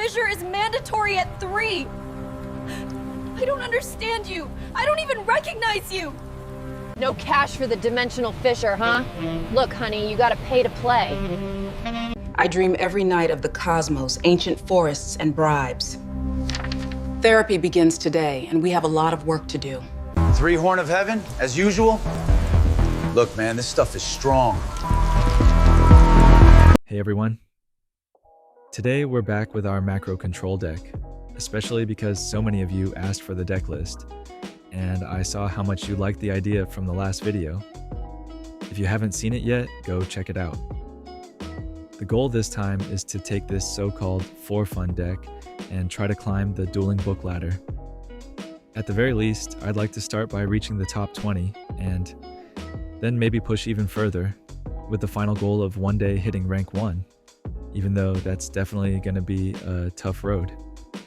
fissure is mandatory at 3. I don't understand you. I don't even recognize you. No cash for the dimensional fissure, huh? Look, honey, you gotta pay to play. I dream every night of the cosmos, ancient forests, and bribes. Therapy begins today, and we have a lot of work to do. 3 Horn of Heaven, as usual. Look, man, this stuff is strong. Hey everyone. Today we're back with our macro control deck, especially because so many of you asked for the deck list, and I saw how much you liked the idea from the last video. If you haven't seen it yet, go check it out. The goal this time is to take this so-called for fun deck and try to climb the Dueling Book ladder. At the very least, I'd like to start by reaching the top 20 and then maybe push even further, with the final goal of one day hitting rank 1, even though that's definitely going to be a tough road.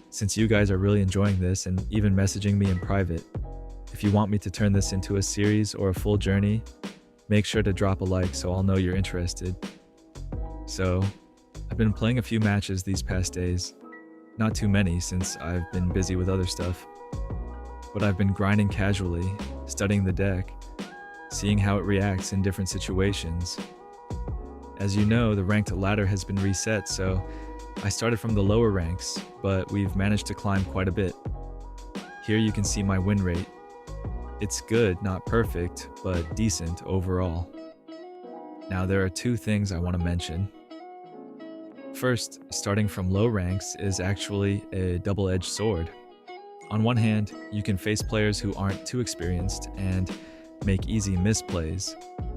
Since you guys are really enjoying this and even messaging me in private, if you want me to turn this into a series or a full journey, make sure to drop a like so I'll know you're interested. So, I've been playing a few matches these past days, not too many since I've been busy with other stuff, but I've been grinding casually, studying the deck, seeing how it reacts in different situations. As you know, the ranked ladder has been reset, so I started from the lower ranks, but we've managed to climb quite a bit. Here you can see my win rate. It's good, not perfect, but decent overall. Now there are 2 things I want to mention. First, starting from low ranks is actually a double-edged sword. On one hand, you can face players who aren't too experienced and make easy misplays,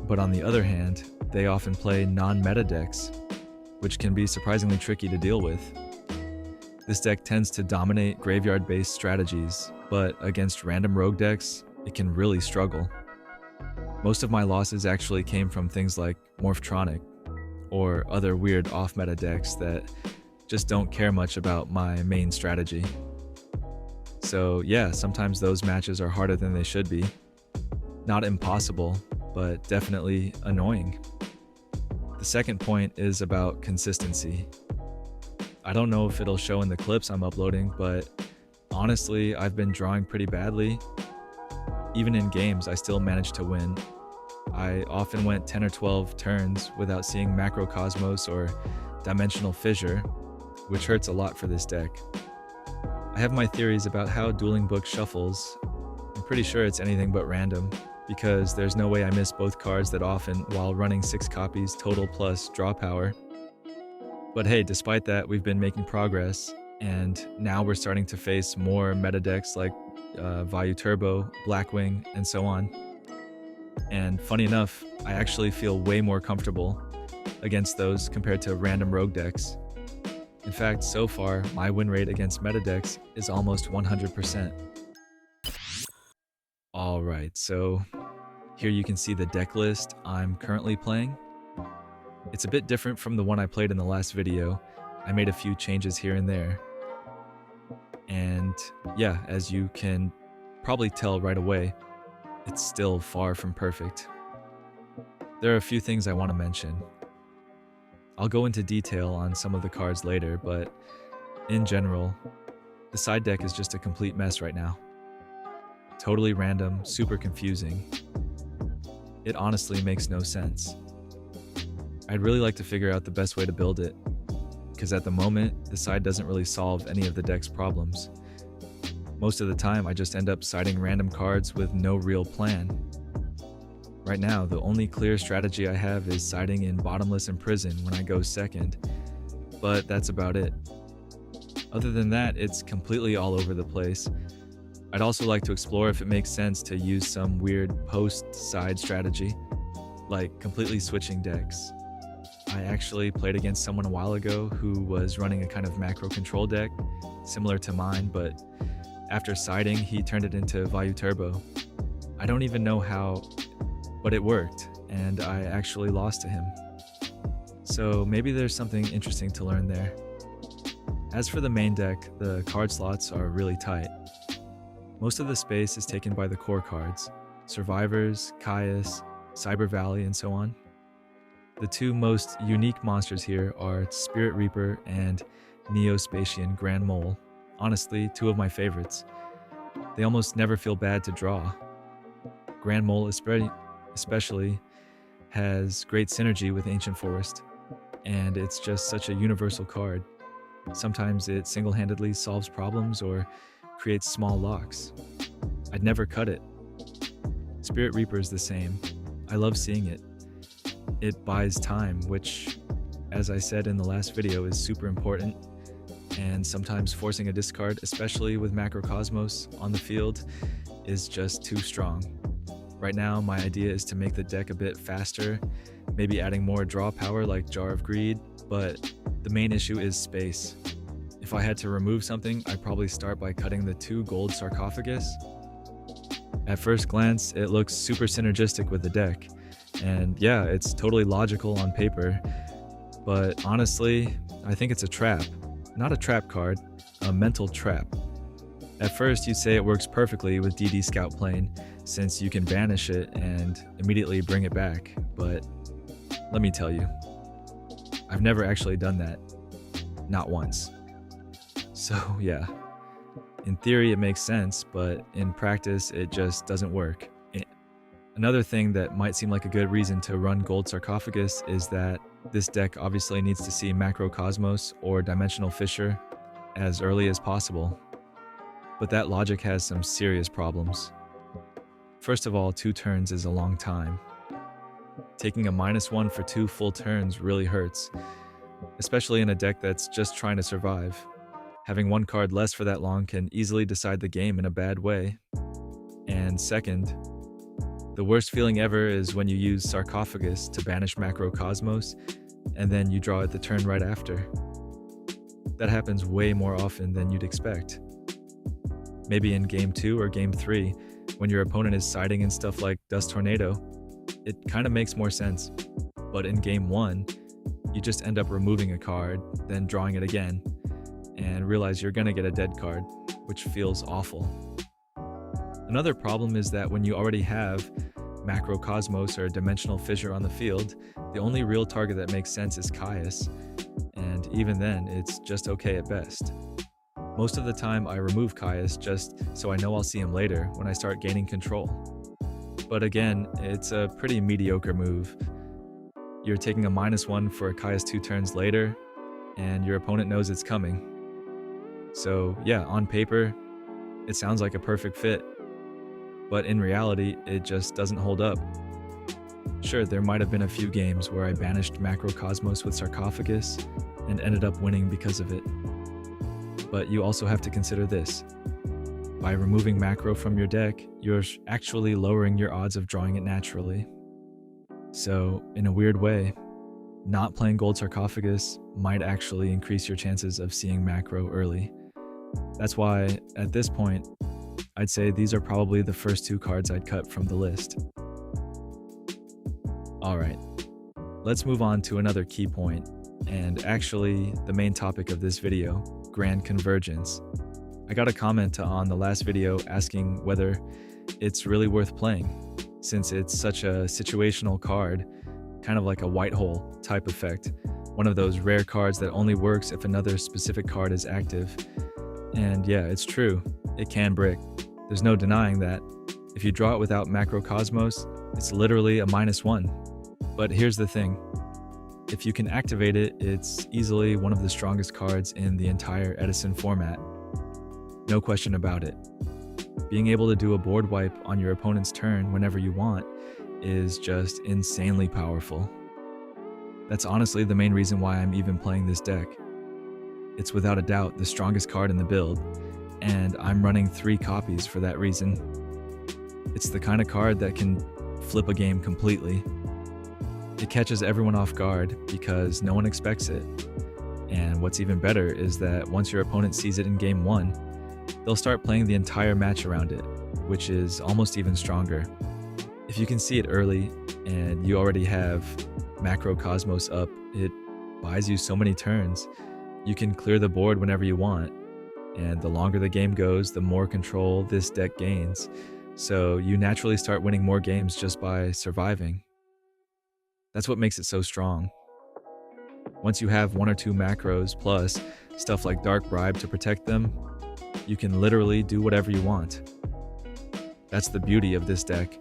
but on the other hand, they often play non-meta decks, which can be surprisingly tricky to deal with. This deck tends to dominate graveyard-based strategies, but against random rogue decks, it can really struggle. Most of my losses actually came from things like Morphtronic, or other weird off-meta decks that just don't care much about my main strategy. So yeah, sometimes those matches are harder than they should be. Not impossible, but definitely annoying. The second point is about consistency. I don't know if it'll show in the clips I'm uploading, but honestly, I've been drawing pretty badly. Even in games, I still managed to win. I often went 10 or 12 turns without seeing Macrocosmos or Dimensional Fissure, which hurts a lot for this deck. I have my theories about how Dueling Book shuffles. I'm pretty sure it's anything but random, because there's no way I miss both cards that often while running 6 copies total plus draw power. But hey, despite that, we've been making progress, and now we're starting to face more meta decks like Vayu Turbo, Blackwing, and so on. And funny enough, I actually feel way more comfortable against those compared to random rogue decks. In fact, so far, my win rate against meta decks is almost 100%. Alright, so here you can see the deck list I'm currently playing. It's a bit different from the one I played in the last video. I made a few changes here and there. And yeah, as you can probably tell right away, it's still far from perfect. There are a few things I want to mention. I'll go into detail on some of the cards later, but in general, the side deck is just a complete mess right now. Totally random, super confusing. It honestly makes no sense. I'd really like to figure out the best way to build it, because at the moment, the side doesn't really solve any of the deck's problems. Most of the time, I just end up siding random cards with no real plan. Right now, the only clear strategy I have is siding in Bottomless and Prison when I go second, but that's about it. Other than that, it's completely all over the place. I'd also like to explore if it makes sense to use some weird post-side strategy, like completely switching decks. I actually played against someone a while ago who was running a kind of macro control deck, similar to mine, but after siding, he turned it into Vayu Turbo. I don't even know how, but it worked, and I actually lost to him. So maybe there's something interesting to learn there. As for the main deck, the card slots are really tight. Most of the space is taken by the core cards, Survivors, Caius, Cyber Valley, and so on. The 2 most unique monsters here are Spirit Reaper and Neo-Spatian Grand Mole. Honestly, two of my favorites. They almost never feel bad to draw. Grand Mole especially has great synergy with Ancient Forest, and it's just such a universal card. Sometimes it single-handedly solves problems or creates small locks. I'd never cut it. Spirit Reaper is the same. I love seeing it. It buys time, which, as I said in the last video, is super important, and sometimes forcing a discard, especially with Macrocosmos on the field, is just too strong. Right now, my idea is to make the deck a bit faster, maybe adding more draw power like Jar of Greed, but the main issue is space. If I had to remove something, I'd probably start by cutting the 2 gold sarcophagus. At first glance, it looks super synergistic with the deck, and yeah, it's totally logical on paper, but honestly, I think it's a trap. Not a trap card, a mental trap. At first, you'd say it works perfectly with DD Scout Plane, since you can banish it and immediately bring it back, but let me tell you, I've never actually done that. Not once. So yeah, in theory it makes sense, but in practice it just doesn't work. Another thing that might seem like a good reason to run Gold Sarcophagus is that this deck obviously needs to see Macrocosmos or Dimensional Fissure as early as possible. But that logic has some serious problems. First of all, 2 turns is a long time. Taking a -1 for 2 full turns really hurts, especially in a deck that's just trying to survive. Having 1 card less for that long can easily decide the game in a bad way. And second, the worst feeling ever is when you use Sarcophagus to banish Macrocosmos, and then you draw it the turn right after. That happens way more often than you'd expect. Maybe in Game 2 or Game 3, when your opponent is siding in stuff like Dust Tornado, it kind of makes more sense. But in Game 1, you just end up removing a card, then drawing it again, and realize you're gonna get a dead card, which feels awful. Another problem is that when you already have Macrocosmos or Dimensional Fissure on the field, the only real target that makes sense is Caius, and even then, it's just okay at best. Most of the time I remove Caius just so I know I'll see him later when I start gaining control. But again, it's a pretty mediocre move. You're taking a -1 for a Caius 2 turns later, and your opponent knows it's coming. So yeah, on paper, it sounds like a perfect fit. But in reality, it just doesn't hold up. Sure, there might have been a few games where I banished Macrocosmos with Sarcophagus and ended up winning because of it. But you also have to consider this. By removing Macro from your deck, you're actually lowering your odds of drawing it naturally. So, in a weird way, not playing Gold Sarcophagus might actually increase your chances of seeing Macro early. That's why, at this point, I'd say these are probably the first 2 cards I'd cut from the list. Alright, let's move on to another key point, and actually the main topic of this video, Grand Convergence. I got a comment on the last video asking whether it's really worth playing, since it's such a situational card, kind of like a white hole type effect, one of those rare cards that only works if another specific card is active. And yeah, it's true, it can brick. There's no denying that. If you draw it without Macrocosmos, it's literally a -1. But here's the thing. If you can activate it, it's easily one of the strongest cards in the entire Edison format. No question about it. Being able to do a board wipe on your opponent's turn whenever you want is just insanely powerful. That's honestly the main reason why I'm even playing this deck. It's without a doubt the strongest card in the build, and I'm running 3 copies for that reason. It's the kind of card that can flip a game completely. It catches everyone off guard because no one expects it. And what's even better is that once your opponent sees it in Game 1, they'll start playing the entire match around it, which is almost even stronger. If you can see it early and you already have Macrocosmos up, it buys you so many turns. You can clear the board whenever you want, and the longer the game goes, the more control this deck gains. So you naturally start winning more games just by surviving. That's what makes it so strong. Once you have 1 or 2 macros plus stuff like Dark Bribe to protect them, you can literally do whatever you want. That's the beauty of this deck.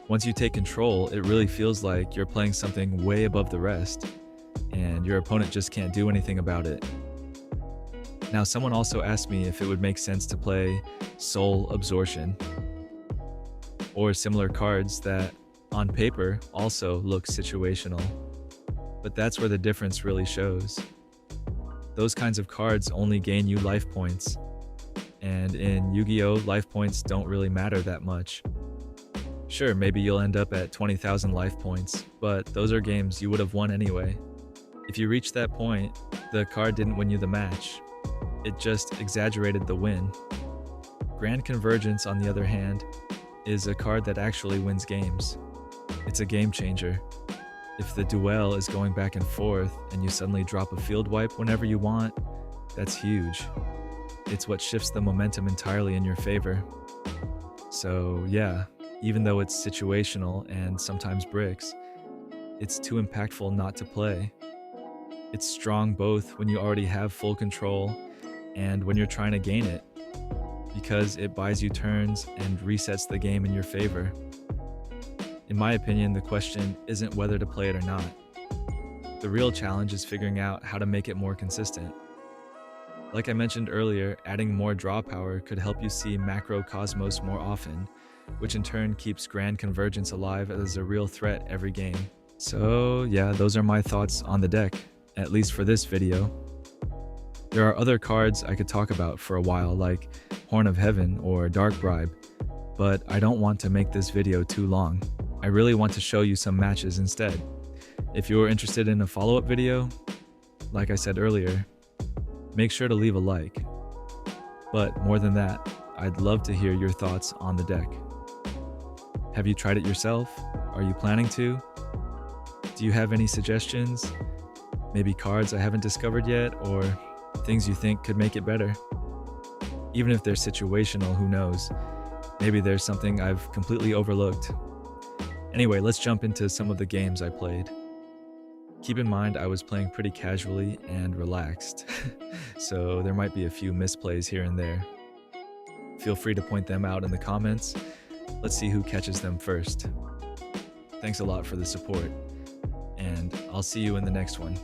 Once you take control, it really feels like you're playing something way above the rest, and your opponent just can't do anything about it. Now, someone also asked me if it would make sense to play Soul Absorption, or similar cards that, on paper, also look situational. But that's where the difference really shows. Those kinds of cards only gain you life points, and in Yu-Gi-Oh, life points don't really matter that much. Sure, maybe you'll end up at 20,000 life points, but those are games you would have won anyway. If you reach that point, the card didn't win you the match. It just exaggerated the win. Grand Convergence, on the other hand, is a card that actually wins games. It's a game changer. If the duel is going back and forth and you suddenly drop a field wipe whenever you want, that's huge. It's what shifts the momentum entirely in your favor. So yeah, even though it's situational and sometimes bricks, it's too impactful not to play. It's strong both when you already have full control and when you're trying to gain it, because it buys you turns and resets the game in your favor. In my opinion, the question isn't whether to play it or not. The real challenge is figuring out how to make it more consistent. Like I mentioned earlier, adding more draw power could help you see macro cosmos more often, which in turn keeps Grand Convergence alive as a real threat every game. So yeah, those are my thoughts on the deck, at least for this video. There are other cards I could talk about for a while, like Horn of Heaven or Dark Bribe, but I don't want to make this video too long. I really want to show you some matches instead. If you're interested in a follow-up video, like I said earlier, make sure to leave a like. But more than that, I'd love to hear your thoughts on the deck. Have you tried it yourself? Are you planning to? Do you have any suggestions? Maybe cards I haven't discovered yet, or things you think could make it better? Even if they're situational, who knows? Maybe there's something I've completely overlooked. Anyway, let's jump into some of the games I played. Keep in mind I was playing pretty casually and relaxed, so there might be a few misplays here and there. Feel free to point them out in the comments. Let's see who catches them first. Thanks a lot for the support, and I'll see you in the next one.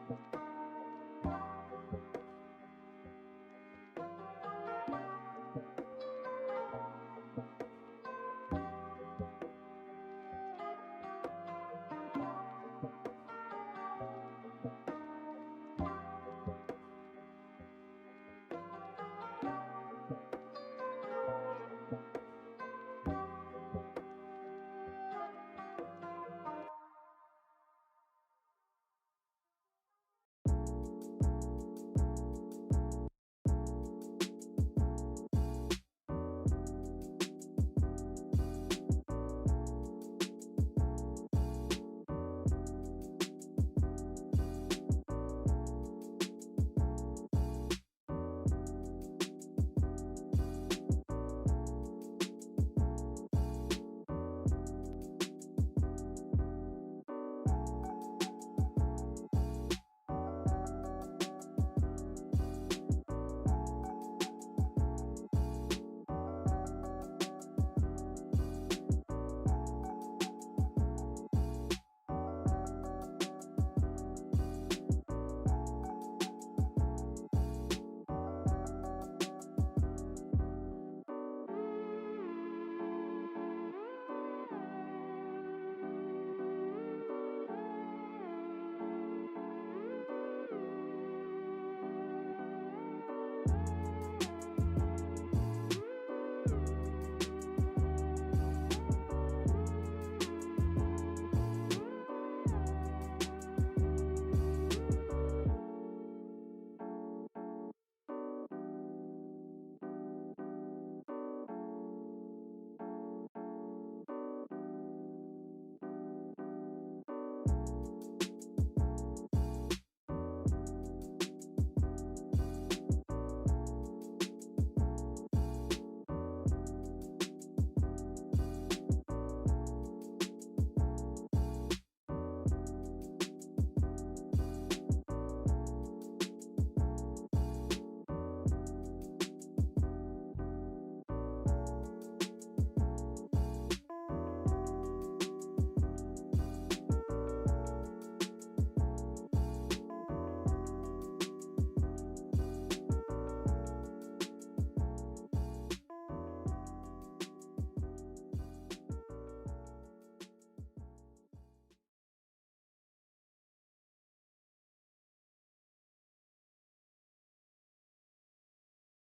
you